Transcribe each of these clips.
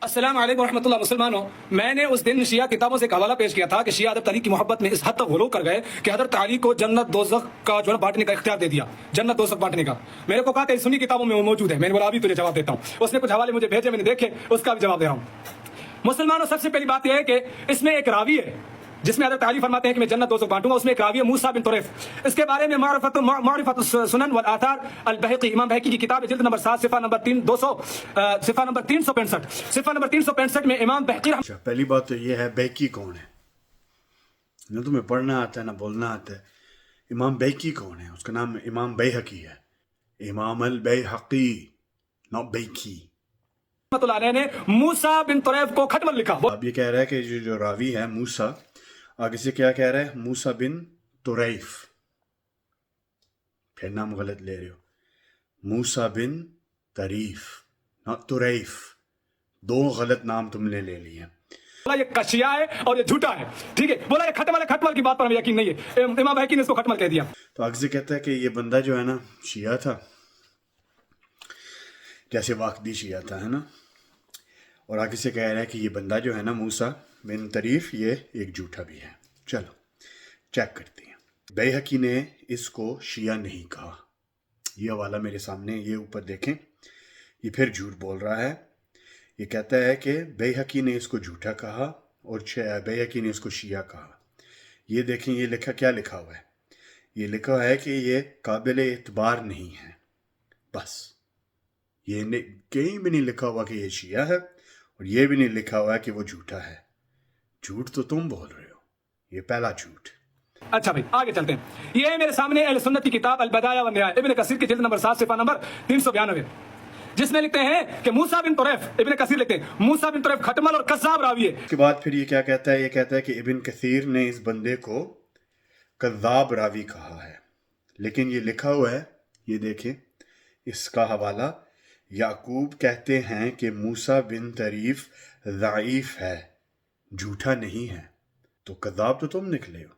السلام علیکم ورحمۃ اللہ مسلمانوں، میں نے اس دن شیعہ کتابوں سے ایک حوالہ پیش کیا تھا کہ شیعہ حضرت علی کی محبت میں اس حد تک غلو کر گئے کہ حضرت علی کو جنت دوزخ کا جو ہے بانٹنے کا اختیار دے دیا، جنت دوزخ بانٹنے کا۔ میرے کو کہا کہ سنی کتابوں میں وہ موجود ہے، میں نے بولا ابھی تجھے جواب دیتا ہوں۔ اس نے کچھ حوالے مجھے بھیجے، میں نے دیکھے، اس کا بھی جواب دے رہا ہوں۔ مسلمانوں، سب سے پہلی بات یہ ہے کہ اس میں ایک راوی ہے جس میں حضرت علی فرماتے ہیں کہ میں جنت دوزخ بانٹوں گا، اس میں ایک راوی ہے موسیٰ بن طریف۔ اس کے بارے میں معرفت السنن والآثار البہقی، امام بہقی کی کتاب جلد نمبر 7 صفحہ نمبر 365 صفحہ نمبر 365 میں امام بہقی پہلی بات تو یہ ہے بہقی کون ہے؟ نہ تمہیں پڑھنا آتا ہے نہ بولنا آتا ہے۔ امام بہقی کون ہے؟ اس کا نام امام بیہقی ہے، امام البیہقی، نہ بہقی۔ رحمۃ اللہ علیہ نے موسیٰ بن طریف کو کھٹمل لکھا۔ اب یہ کہہ رہا ہے کہ جو راوی ہے موسیٰ، آگے سے کیا کہہ رہا ہے؟ موسیٰ بن طریف، پھر نام غلط لے رہے ہو، موسیٰ بن طریف نہ طریف، دو غلط نام تم نے لے لیے۔ بولا یہ کشیا ہے اور یہ جھوٹا ہے، ٹھیک ہے؟ بولا یہ کھٹمل ہے، کھٹمل کی بات پر ہمیں یقین نہیں ہے، امام بہقی نے اس کو کھٹمل کہہ دیا۔ تو آگے سے کہتا ہے کہ یہ بندہ جو ہے نا شیعہ تھا، جیسے واقعی شیعہ تھا، ہے نا، اور آگے سے کہہ رہا ہے کہ یہ بندہ جو ہے نا موسیٰ بن طریف، یہ ایک جھوٹا بھی ہے۔ چلو چیک کرتے ہیں۔ بیہقی نے اس کو شیعہ نہیں کہا، یہ حوالہ میرے سامنے، یہ اوپر دیکھیں، یہ پھر جھوٹ بول رہا ہے۔ یہ کہتا ہے کہ بیہقی نے اس کو جھوٹا کہا اور بیہقی نے اس کو شیعہ کہا۔ یہ دیکھیں، یہ لکھا، کیا لکھا ہوا ہے؟ یہ لکھا ہے کہ یہ قابل اعتبار نہیں ہے، بس۔ یہ کہیں بھی نہیں لکھا ہوا کہ یہ شیعہ ہے، اور یہ بھی نہیں لکھا ہوا ہے کہ وہ جھوٹا ہے۔ جھوٹ تو تم بول رہے ہو، یہ پہلا جھوٹ۔ اچھا بھائی، آگے چلتے ہیں۔ یہ میرے سامنے اہل سنت کی کتاب البدایہ والنہایہ، ابن کثیر کی جلد نمبر 7 صفحہ نمبر 392، جس میں لکھتے ہیں کہ موسیٰ بن طریف، ابن کثیر لکھتے ہیں موسیٰ بن طریف کھٹمل اور کذاب راوی ہے۔ اس کے بعد پھر یہ کیا کہتا ہے؟ یہ کہتا ہے کہ ابن کثیر نے اس بندے کو کذاب راوی کہا ہے، لیکن یہ لکھا ہوا ہے، یہ دیکھیں اس کا حوالہ، یعقوب کہتے ہیں کہ موسیٰ بن طریف ضعیف ہے، جھوٹا نہیں ہے، تو کذاب تو تم نکلے ہو۔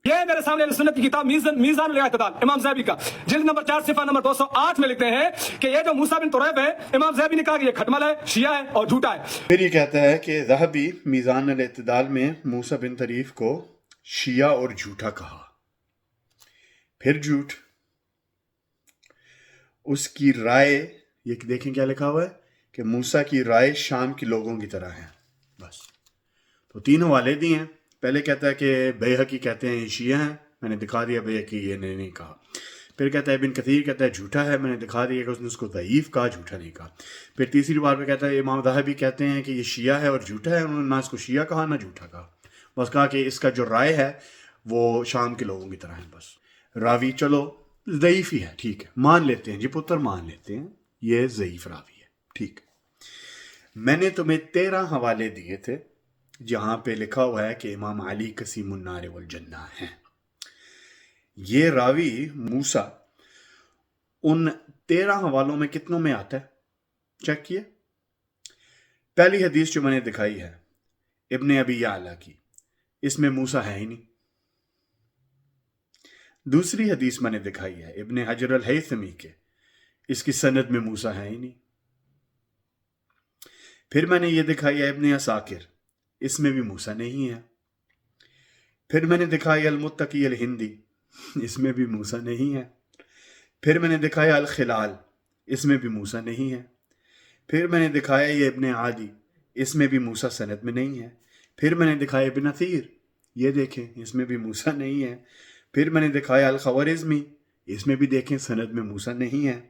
یہ میرے سامنے اہل سنت کی کتاب میزان الاعتدال، امام زیبی کا، جلد نمبر 4 صفحہ نمبر 208 میں لکھتے ہیں کہ یہ جو موسیٰ بن طریف ہے، امام زیبی نے کہا کہ یہ کھٹمل ہے، شیعہ ہے اور جھوٹا ہے۔ پھر یہ کہتا ہے کہ ذہبی میزان الاعتدال میں موسیٰ بن طریف کو شیعہ اور جھوٹا کہا۔ پھر جھوٹ۔ اس کی رائے، یہ دیکھیں کیا لکھا ہوا ہے کہ موسیٰ کی رائے شام کے لوگوں کی طرح ہے، بس۔ تو تین حوالے دیے ہیں۔ پہلے کہتا ہے کہ بیہقی کہتے ہیں یہ شیعہ ہیں، میں نے دکھا دیا بیہقی یہ نے نہیں کہا۔ پھر کہتا ہے ابن کثیر کہتا ہے جھوٹا ہے، میں نے دکھا دیا کہ اس نے اس کو ضعیف کہا، جھوٹا نہیں کہا۔ پھر تیسری بار پہ کہتا ہے امام ذہبی کہتے ہیں کہ یہ شیعہ ہے اور جھوٹا ہے، انہوں نے نہ اس کو شیعہ کہا نہ جھوٹا کہا، بس کہا کہ اس کا جو رائے ہے وہ شام کے لوگوں کی طرح ہے، بس۔ راوی چلو ضعیف ہی ہے، ٹھیک ہے، مان لیتے ہیں جی پتر، مان لیتے ہیں یہ ضعیف راوی ہے، ٹھیک۔ میں نے تمہیں 13 حوالے دیے تھے جہاں پہ لکھا ہوا ہے کہ امام علی قسیم النار والجنہ ہیں۔ یہ راوی موسیٰ ان 13 حوالوں میں کتنوں میں آتا ہے؟ چیک کیے۔ پہلی حدیث جو میں نے دکھائی ہے ابن ابی یعلا کی، اس میں موسیٰ ہے ہی نہیں۔ دوسری حدیث میں نے دکھائی ہے ابن حجر الہیثمی کے، اس کی سند میں موسیٰ ہے ہی نہیں۔ پھر میں نے یہ دکھائی ہے ابن عساکر، اس میں بھی موسیٰ نہیں ہے۔ پھر میں نے دکھایا المتقی الہندی، اس میں بھی موسیٰ نہیں ہے۔ پھر میں نے دکھایا الخلال، اس میں بھی موسیٰ نہیں ہے۔ پھر میں نے دکھایا یہ ابن عادی، اس میں بھی موسیٰ سند میں نہیں ہے۔ پھر میں نے دکھایا ابن اثیر، یہ دیکھیں اس میں بھی موسیٰ نہیں ہے۔ پھر میں نے دکھایا الخوارزمی، اس میں بھی دیکھیں سند میں موسیٰ نہیں ہے۔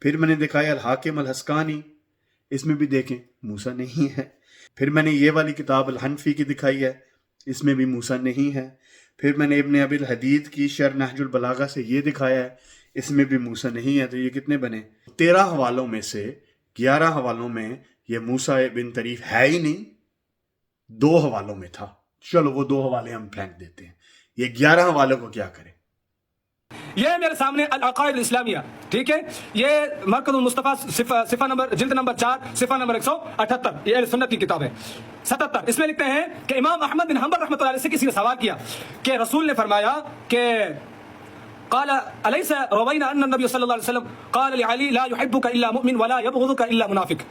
پھر میں نے دکھایا الحاکم الحسکانی، اس میں بھی دیکھیں موسیٰ نہیں ہے۔ پھر میں نے یہ والی کتاب الحنفی کی دکھائی ہے، اس میں بھی موسیٰ نہیں ہے۔ پھر میں نے ابن ابی الحدید کی شرح نہج البلاغہ سے یہ دکھایا ہے، اس میں بھی موسیٰ نہیں ہے۔ تو یہ کتنے بنے؟ 13 حوالوں میں سے 11 حوالوں میں یہ موسیٰ بن طریف ہے ہی نہیں، 2 حوالوں میں تھا۔ چلو وہ 2 حوالے ہم پھینک دیتے ہیں، یہ 11 حوالوں کو کیا کرے؟ یہ میرے سامنے العقائد الاسلامیہ، ٹھیک ہے، یہ مرکز المصطفیٰ صفحہ نمبر جلد نمبر 4 صفحہ نمبر 178، یہ اہل سنت کی کتاب ہے۔ 77 اس میں لکھتے ہیں کہ امام احمد بن حنبل رحمۃ اللہ علیہ سے کسی نے سوال کیا کہ رسول نے فرمایا کہ قال الیس روینا ان النبی صلی اللہ علیہ وسلم قال لعلی لا يحبك الا مؤمن ولا يبغضك الا منافق،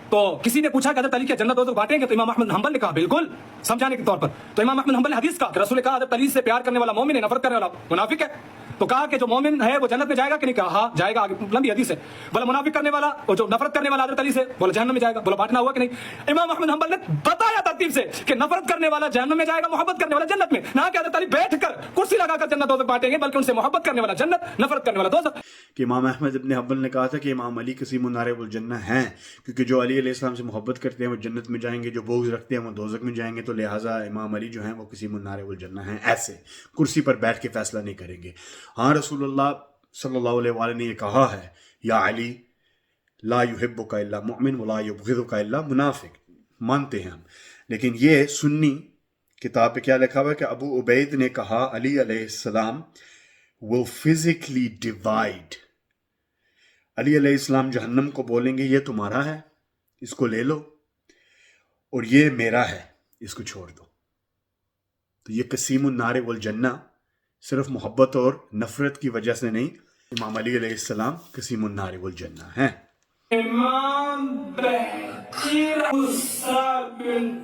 تو کسی نے پوچھا کہ حضرت علی کیا جنت دوزخ بانٹیں گے؟ تو امام احمد بن حنبل نے کہا بالکل، سمجھانے کے طور پر۔ تو امام احمد بن حنبل نے حدیث کہا کہ رسول نے کہا حضرت علی سے پیار کرنے والا مومن ہے، نفرت کرنے والا منافق ہے۔ تو کہا کہ جو مومن ہے وہ جنت میں جائے گا کہ نہیں؟ کہا ہاں جائے گا، آگے لمبی حدیث ہے۔ بولا منافق کرنے والا اور جو نفرت کرنے والا حضرت علی سے، بولا جہنم میں جائے گا۔ بولا بانٹنا ہوا کہ نہیں؟ امام احمد بن حنبل نے بتایا ترتیب سے کہ نفرت کرنے والا جہنم میں جائے گا، محبت کرنے والا جنت میں، نہ کہ حضرت علی بیٹھ کر کرسی لگا کر جنت دوزخ بانٹیں گے، بلکہ ان سے محبت کرنے والا جنت، نفرت کرنے والا دوزخ۔ کہ امام احمد ابن حنبل نے کہا تھا کہ امام علی قسیم النار والجنہ ہیں، کیونکہ جو علی علیہ السلام سے محبت کرتے ہیں وہ جنت میں جائیں گے، جو بغض رکھتے ہیں وہ دوزخ میں جائیں گے، تو لہٰذا امام علی جو ہیں وہ قسیم النار والجنہ ہیں، ایسے کرسی پر بیٹھ کے فیصلہ نہیں کریں گے۔ ہاں رسول اللہ صلی اللہ علیہ وآلہ نے یہ کہا ہے، یا علی لا یحبک الا مؤمن ولا یبغضک الا منافق، مانتے ہیں ہم، لیکن یہ سنی کتاب پہ کیا لکھا ہوا ہے کہ ابو عبید نے کہا علی علیہ السلام will physically divide، علی علیہ السلام جہنم کو بولیں گے یہ تمہارا ہے، اس کو لے لو، اور یہ میرا ہے، اس کو چھوڑ دو۔ تو یہ قسیم النار والجنہ صرف محبت اور نفرت کی وجہ سے نہیں، امام علی علیہ السلام قسیم النار والجنہ ہیں۔ امام بہتر بن